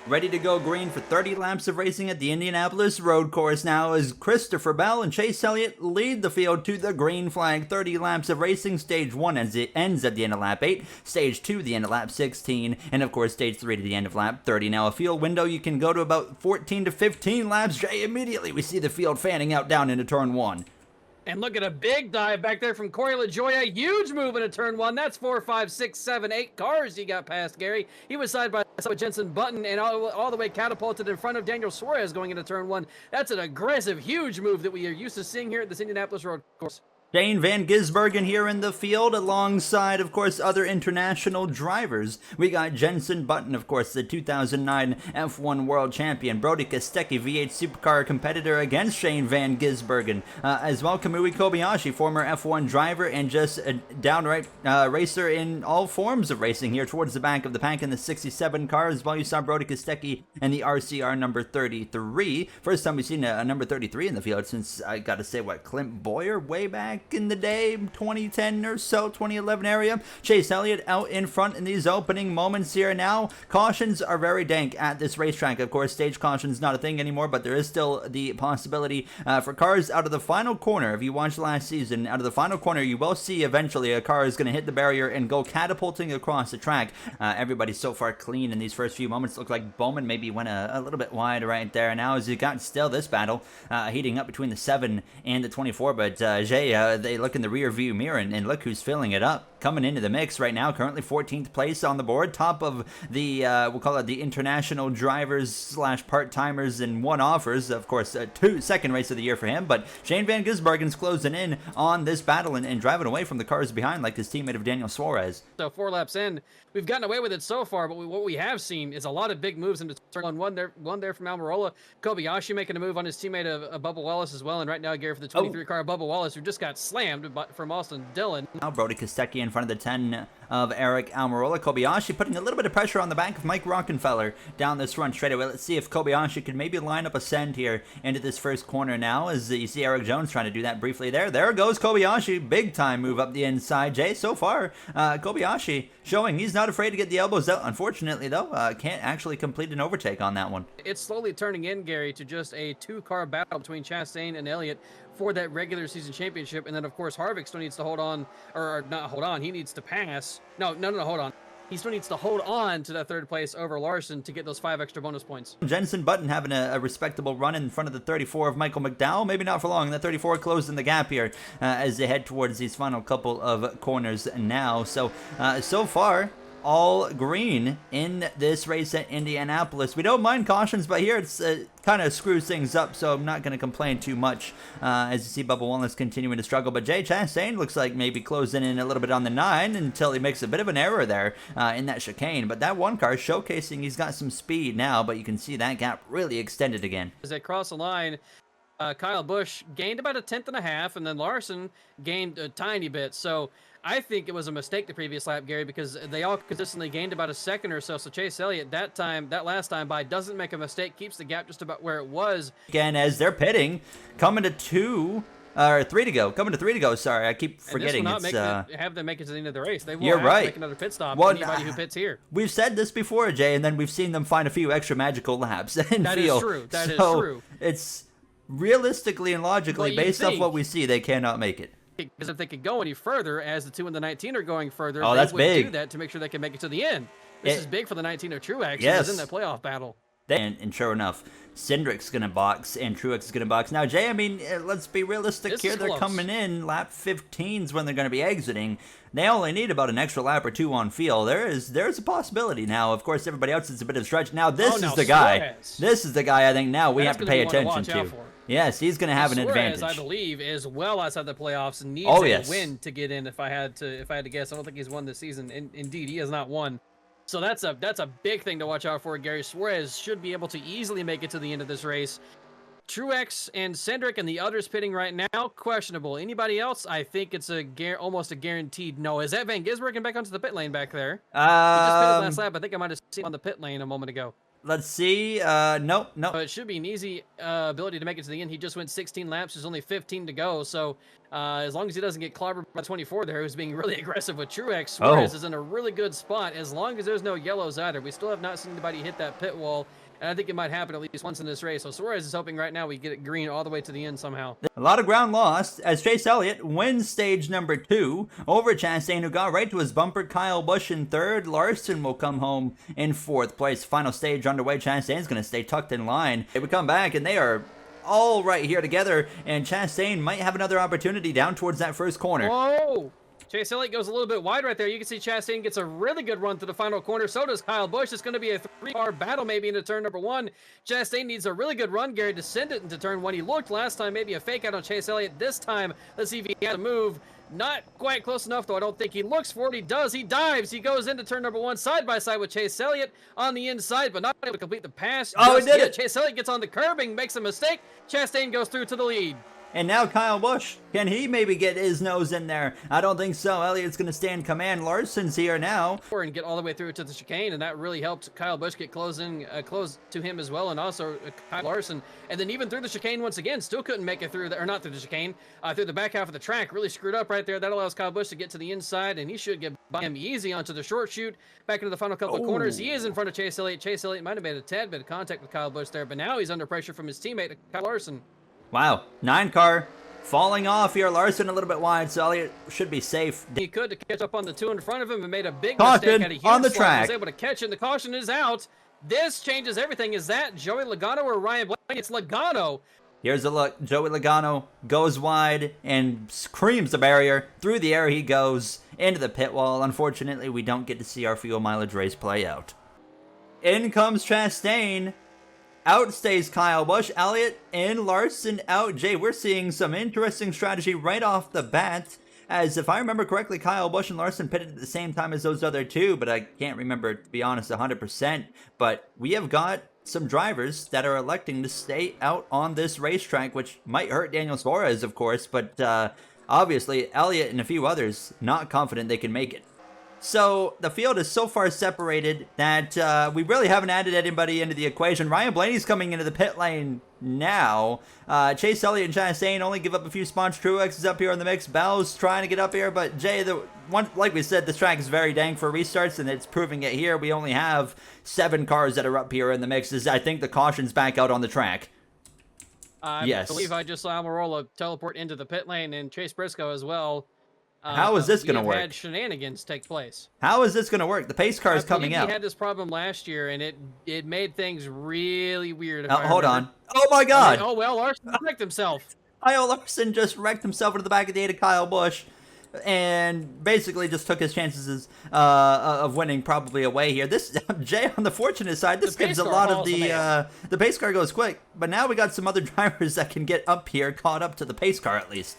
Ready to go green for 30 laps of racing at the Indianapolis road course now as Christopher Bell and Chase Elliott lead the field to the green flag. 30 laps of racing. Stage 1 ends at the end of lap 8, Stage 2 the end of lap 16, and of course Stage 3 to the end of lap 30. Now a field window you can go to about 14 to 15 laps. Jay, immediately we see the field fanning out down into turn 1. And look at a big dive back there from Corey LaJoya. Huge move into turn 1. That's 4, 5, 6, 7, 8 cars he got past, Gary. He was side by side with Jensen Button and all the way catapulted in front of Daniel Suarez going into turn 1. That's an aggressive, huge move that we are used to seeing here at this Indianapolis road course. Shane Van Gisbergen here in the field alongside, of course, other international drivers. We got Jensen Button, of course, the 2009 F1 World Champion. Brody Kostecki, V8 Supercar competitor against Shane Van Gisbergen. As well, Kamui Kobayashi, former F1 driver and just a downright racer in all forms of racing here towards the back of the pack in the 67 car. As well, you saw Brody Kostecki and the RCR number 33. First time we've seen a number 33 in the field since, I gotta say, Clint Boyer way back in the day, 2010 or so, 2011 area. Chase Elliott out in front in these opening moments here now. Cautions are very dank at this racetrack. Of course, stage caution's not a thing anymore, but there is still the possibility for cars out of the final corner. If you watched last season, out of the final corner, you will see eventually a car is going to hit the barrier and go catapulting across the track. Everybody's so far clean in these first few moments. Looked like Bowman maybe went a little bit wide right there. Now as you got still this battle heating up between the 7 and the 24, but Jay, they look in the rear view mirror and look who's filling it up. Coming into the mix right now, currently 14th place on the board, top of the, we'll call it the international drivers slash part-timers and one-offers. Of course, second race of the year for him, but Shane Van Gisbergen's closing in on this battle and driving away from the cars behind like his teammate of Daniel Suarez. So 4 laps in, we've gotten away with it so far, but what we have seen is a lot of big moves into turn 1. One there from Almirola. Kobayashi making a move on his teammate of Bubba Wallace as well, and right now, Gary, for the 23 car, Bubba Wallace, who just got slammed from Austin Dillon. Now Brody Kostecki in front of the 10 of Eric Almirola. Kobayashi putting a little bit of pressure on the back of Mike Rockenfeller down this front straightaway. Let's see if Kobayashi can maybe line up a send here into this first corner now, as you see Eric Jones trying to do that briefly there. There goes Kobayashi. Big time move up the inside. Jay, so far, Kobayashi showing he's not afraid to get the elbows out. Unfortunately, though, can't actually complete an overtake on that one. It's slowly turning in, Gary, to just a 2-car battle between Chastain and Elliott for that regular season championship. And then, of course, Harvick still needs to hold on, or not hold on, he needs to pass. No, hold on. He still needs to hold on to that 3rd place over Larson to get those 5 extra bonus points. Jensen Button having a respectable run in front of the 34 of Michael McDowell. Maybe not for long. The 34 closing the gap here as they head towards these final couple of corners now. So far, all green in this race at Indianapolis. We don't mind cautions, but here it's kind of screws things up, so I'm not going to complain too much as you see Bubba Wallace continuing to struggle. But Jay Chastain looks like maybe closing in a little bit on the 9 until he makes a bit of an error there in that chicane. But that one car showcasing he's got some speed now, but you can see that gap really extended again. As they cross the line, Kyle Busch gained about 1/10.5, and then Larson gained a tiny bit. So I think it was a mistake the previous lap, Gary, because they all consistently gained about a second or so. So Chase Elliott that last time by doesn't make a mistake, keeps the gap just about where it was. Again, as they're pitting, coming to 3 to go. Coming to 3 to go. Sorry, I keep forgetting. And this will not have them make it to the end of the race. They will You're have right. to make another pit stop. Well, anybody who pits here. We've said this before, Jay, and then we've seen them find a few extra magical laps in That field. is true. That is so true. It's realistically and logically, based off what we see, they cannot make it. Because if they could go any further, as the 2 and the 19 are going further, Oh, they that's would big. do that to make sure they can make it to the end. This is big for the 19 of Truex. Yes. He's in that playoff battle. And sure enough, Cindric's going to box and Truex is going to box. Now, Jay, I mean, let's be realistic This here. is They're close. coming in lap 15s when they're going to be exiting. They only need about an extra lap or 2 on field. There's a possibility. Now, of course, everybody else is a bit of a stretch. Now, this is the guy. Suarez. This is the guy I think now we have to pay attention to. For. Yes, he's going to have an Suarez, advantage. I believe, is well outside the playoffs and needs a win to get in. If I had to guess, I don't think he's won this season. Indeed, he has not won. So that's a big thing to watch out for. Gary Suarez should be able to easily make it to the end of this race. Truex and Cindric and the others pitting right now, questionable. Anybody else? I think it's almost a guaranteed no. Is that Van Gisbergen back onto the pit lane back there? He just pitted last lap. I think I might have seen him on the pit lane a moment ago. Let's see. Nope. It should be an easy ability to make it to the end. He just went 16 laps. There's only 15 to go. So as long as he doesn't get clobbered by 24 there, who's being really aggressive with Truex, Suarez is in a really good spot. As long as there's no yellows either. We still have not seen anybody hit that pit wall. And I think it might happen at least once in this race. So Suarez is hoping right now we get it green all the way to the end somehow. A lot of ground lost as Chase Elliott wins stage number 2 over Chastain, who got right to his bumper. Kyle Busch in 3rd. Larson will come home in 4th place. Final stage underway. Chastain's going to stay tucked in line. They would come back, and they are all right here together. And Chastain might have another opportunity down towards that first corner. Whoa! Chase Elliott goes a little bit wide right there. You can see Chastain gets a really good run through the final corner. So does Kyle Busch. It's going to be a 3-car battle maybe into turn number 1. Chastain needs a really good run, Gary, to send it into turn 1. He looked last time maybe a fake out on Chase Elliott. This time, let's see if he has a move. Not quite close enough, though. I don't think he looks for it. He does. He dives. He goes into turn number 1 side by side with Chase Elliott on the inside, but not able to complete the pass. Oh, he did it. Chase Elliott gets on the curbing, makes a mistake. Chastain goes through to the lead. And now Kyle Busch, can he maybe get his nose in there? I don't think so. Elliott's going to stay in command. Larson's here now. And get all the way through to the chicane, and that really helped Kyle Busch get close to him as well, and also Kyle Larson. And then even through the chicane once again, still couldn't make it through, or not through the chicane, through the back half of the track. Really screwed up right there. That allows Kyle Busch to get to the inside, and he should get by him easy onto the short chute. Back into the final couple of corners. He is in front of Chase Elliott. Chase Elliott might have made a tad bit of contact with Kyle Busch there, but now he's under pressure from his teammate, Kyle Larson. Wow, 9-car. Falling off here. Larson a little bit wide, so Elliott should be safe. He could to catch up on the 2 in front of him and made a big caution mistake. Had a huge on the slide. track. He was able to catch it, and the caution is out. This changes everything. Is that Joey Logano or Ryan Blaney? It's Logano. Here's a look. Joey Logano goes wide and screams the barrier. Through the air he goes into the pit wall. Unfortunately, we don't get to see our fuel mileage race play out. In comes Chastain. Out stays Kyle Busch. Elliott and Larson out. Jay, we're seeing some interesting strategy right off the bat. As if I remember correctly, Kyle Busch and Larson pitted at the same time as those other two, but I can't remember, to be honest, 100%. But we have got some drivers that are electing to stay out on this racetrack, which might hurt Daniel Suarez, of course, but obviously Elliott and a few others not confident they can make it. So the field is so far separated that we really haven't added anybody into the equation. Ryan Blaney's coming into the pit lane now. Chase Elliott and Chastain only give up a few spots. Truex is up here in the mix. Bell's trying to get up here, but Jay, like we said, this track is very dang for restarts, and it's proving it here. We only have 7 cars that are up here in the mix. I think the caution's back out on the track. I believe I just saw Almirola teleport into the pit lane, and Chase Briscoe as well. How is this going to work? Had shenanigans take place. How is this going to work? The pace car is coming out. He had this problem last year, and it made things really weird. Hold on. Oh, my God. Oh, well, Larson wrecked himself. Kyle Larson just wrecked himself into the back of the 8 of Kyle Busch and basically just took his chances of winning probably away here. This, Jay, on the fortunate side, this gives a lot of the pace car goes quick, but now we got some other drivers that can get up here, caught up to the pace car at least.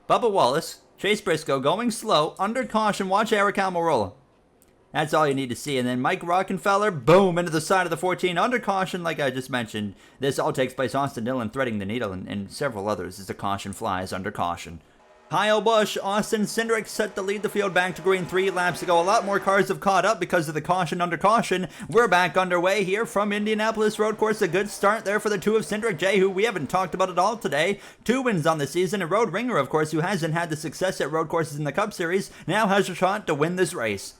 Bubba Wallace, Chase Briscoe going slow, under caution. Watch Eric Almirola. That's all you need to see. And then Mike Rockenfeller, boom, into the side of the 14, under caution, like I just mentioned. This all takes place. Austin Dillon threading the needle, and several others as the caution flies under caution. Kyle Busch, Austin Cindric set to lead the field back to green 3 laps ago. A lot more cars have caught up because of the caution under caution. We're back underway here from Indianapolis Road Course. A good start there for the 2 of Cindric, Jay, who we haven't talked about at all today. 2 wins on the season. A road ringer, of course, who hasn't had the success at road courses in the Cup Series, now has a shot to win this race.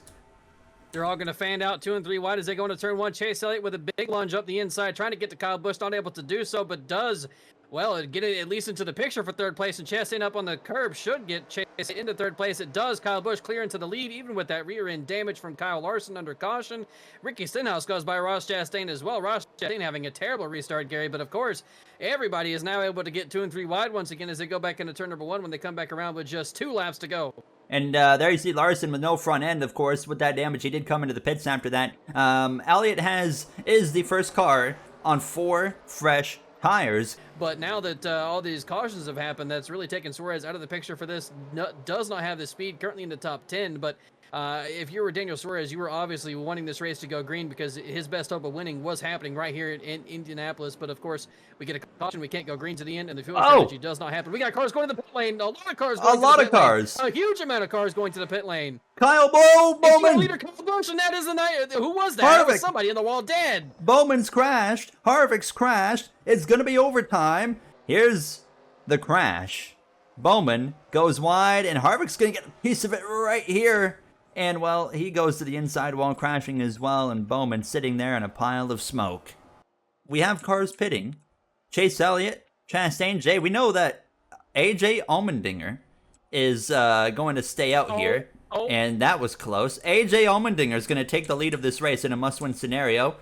They're all going to fan out 2 and 3 wide as they go into turn 1. Chase Elliott with a big lunge up the inside, trying to get to Kyle Busch, not able to do so, but does. Well, get it at least into the picture for 3rd place, and Chastain up on the curb should get Chase into 3rd place. It does. Kyle Busch clear into the lead, even with that rear end damage from Kyle Larson under caution. Ricky Stenhouse goes by Ross Chastain as well. Ross Chastain having a terrible restart, Gary, but of course, everybody is now able to get 2 and 3 wide once again as they go back into turn number 1 when they come back around with just 2 laps to go. And there you see Larson with no front end, of course. With that damage, he did come into the pits after that. Elliott is the first car on 4 fresh tires. But now that all these cautions have happened, that's really taken Suarez out of the picture for this. Does not have the speed, currently in the top 10, but If you were Daniel Suarez, you were obviously wanting this race to go green because his best hope of winning was happening right here in Indianapolis. But of course, we get a caution. We can't go green to the end, and the fuel strategy does not happen. We got cars going to the pit lane. A lot of cars going to the pit lane. A huge amount of cars going to the pit lane. Kyle Bowman. Leader Kyle Busch, and that is the night. Who was that? That was somebody in the wall dead. Bowman's crashed. Harvick's crashed. It's going to be overtime. Here's the crash. Bowman goes wide, and Harvick's going to get a piece of it right here. And, well, he goes to the inside wall crashing as well, and Bowman sitting there in a pile of smoke. We have cars pitting. Chase Elliott, Chastain, Jay. We know that AJ Allmendinger is going to stay out here. And that was close. AJ Allmendinger is going to take the lead of this race in a must-win scenario.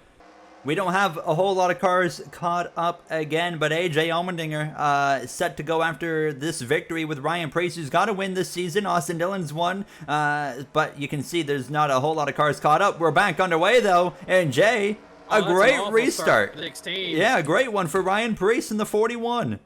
We don't have a whole lot of cars caught up again, but AJ Allmendinger is set to go after this victory with Ryan Preece, who's got to win this season. Austin Dillon's won, but you can see there's not a whole lot of cars caught up. We're back underway, though, and Jay, a great restart. Yeah, a great one for Ryan Preece in the 41.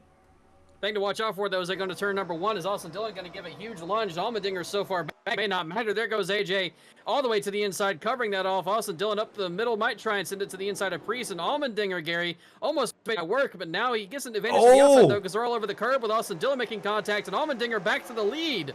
Thing to watch out for, though, is they're going to turn number 1. Is Austin Dillon going to give a huge lunge? Allmendinger so far back may not matter. There goes AJ all the way to the inside, covering that off. Austin Dillon up the middle, might try and send it to the inside of Preece. And Allmendinger, Gary, almost made it work, but now he gets an advantage to the outside, though, because they're all over the curb with Austin Dillon making contact, and Allmendinger back to the lead.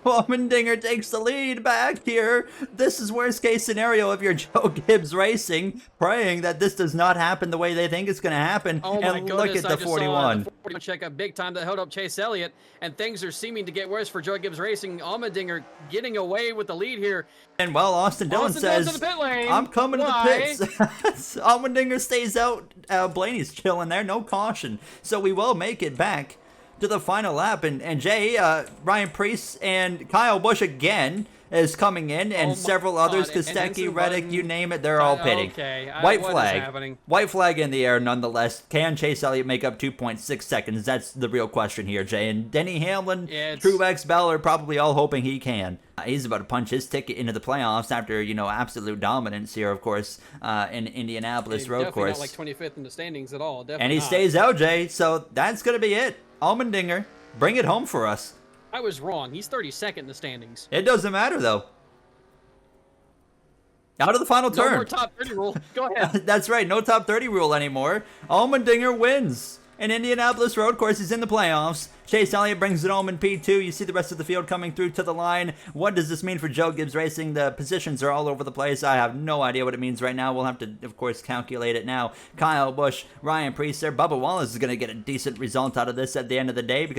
Allmendinger takes the lead back here. This is worst case scenario if you're Joe Gibbs Racing, praying that this does not happen the way they think it's going to happen. Oh my and goodness, look at the 41. The 41 check up big time that held up Chase Elliott, and things are seeming to get worse for Joe Gibbs Racing. Allmendinger getting away with the lead here. And well, Austin Dillon says, to the pit lane. I'm coming to the pits. Allmendinger stays out. Blaney's chilling there, no caution. So we will make it back to the final lap. And Jay, Ryan Preece and Kyle Busch again is coming in, and several others, Kostecki, Reddick, you name it, they're all pitting. Okay. White flag. White flag in the air nonetheless. Can Chase Elliott make up 2.6 seconds? That's the real question here, Jay. And Denny Hamlin, Truex, Bell are probably all hoping he can. He's about to punch his ticket into the playoffs after, absolute dominance here, of course, in Indianapolis road course. Definitely not like 25th in the standings at all. Definitely and he stays out, Jay, so that's going to be it. Allmendinger, bring it home for us. I was wrong. He's 32nd in the standings. It doesn't matter, though. Out of the final turn. No more top 30 rule. Go ahead. That's right. No top 30 rule anymore. Allmendinger wins. An Indianapolis road course is in the playoffs. Chase Elliott brings it home in P2. You see the rest of the field coming through to the line. What does this mean for Joe Gibbs Racing? The positions are all over the place. I have no idea what it means right now. We'll have to, of course, calculate it now. Kyle Busch, Ryan Preece there. Bubba Wallace is going to get a decent result out of this at the end of the day because